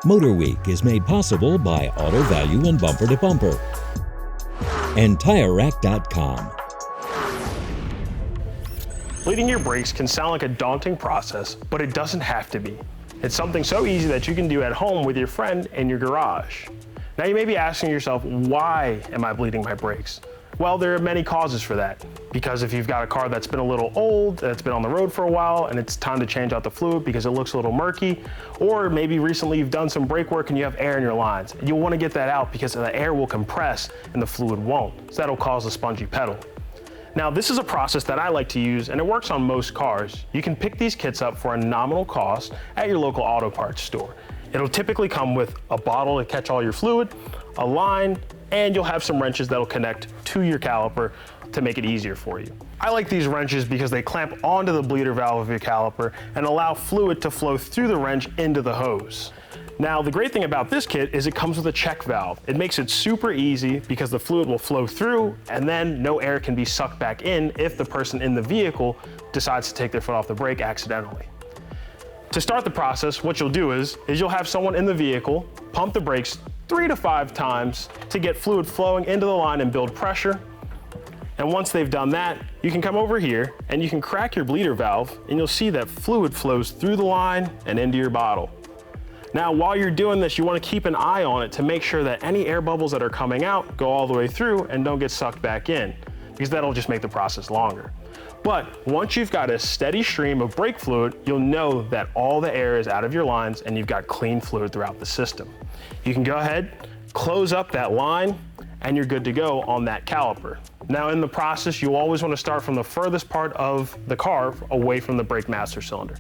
MotorWeek is made possible by Auto Value and Bumper to Bumper and TireRack.com. Bleeding your brakes can sound like a daunting process, but it doesn't have to be. It's something so easy that you can do at home with your friend in your garage. Now you may be asking yourself, why am I bleeding my brakes? Well, there are many causes for that. Because if you've got a car that's been a little old, that's been on the road for a while, and it's time to change out the fluid because it looks a little murky, or maybe recently you've done some brake work and you have air in your lines, and you'll want to get that out because the air will compress and the fluid won't. So that'll cause a spongy pedal. Now, this is a process that I like to use, and it works on most cars. You can pick these kits up for a nominal cost at your local auto parts store. It'll typically come with a bottle to catch all your fluid, a line, and you'll have some wrenches that'll connect to your caliper to make it easier for you. I like these wrenches because they clamp onto the bleeder valve of your caliper and allow fluid to flow through the wrench into the hose. Now, the great thing about this kit is it comes with a check valve. It makes it super easy because the fluid will flow through and then no air can be sucked back in if the person in the vehicle decides to take their foot off the brake accidentally. To start the process, what you'll do is you'll have someone in the vehicle pump the brakes 3 to 5 times to get fluid flowing into the line and build pressure. And once they've done that, you can come over here and you can crack your bleeder valve and you'll see that fluid flows through the line and into your bottle. Now, while you're doing this, you want to keep an eye on it to make sure that any air bubbles that are coming out go all the way through and don't get sucked back in, because that'll just make the process longer. But once you've got a steady stream of brake fluid, you'll know that all the air is out of your lines and you've got clean fluid throughout the system. You can go ahead, close up that line, and you're good to go on that caliper. Now, in the process, you always want to start from the furthest part of the car away from the brake master cylinder.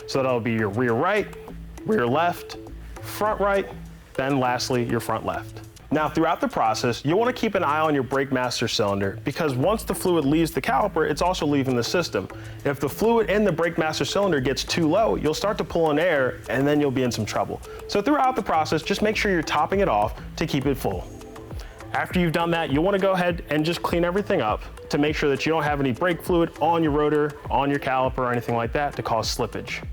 So that'll be your rear right, rear left, front right, then lastly, your front left. Now, throughout the process, you'll want to keep an eye on your brake master cylinder because once the fluid leaves the caliper, it's also leaving the system. If the fluid in the brake master cylinder gets too low, you'll start to pull in air and then you'll be in some trouble. So throughout the process, just make sure you're topping it off to keep it full. After you've done that, you'll want to go ahead and just clean everything up to make sure that you don't have any brake fluid on your rotor, on your caliper, or anything like that to cause slippage.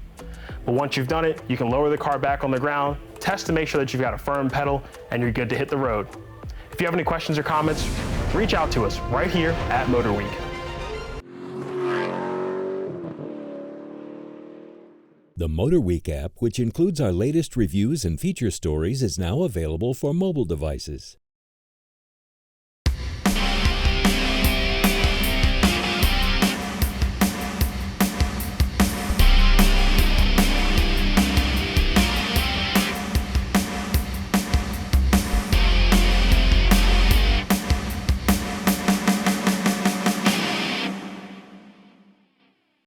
But once you've done it, you can lower the car back on the ground, test to make sure that you've got a firm pedal, and you're good to hit the road. If you have any questions or comments, reach out to us right here at MotorWeek. The MotorWeek app, which includes our latest reviews and feature stories, is now available for mobile devices.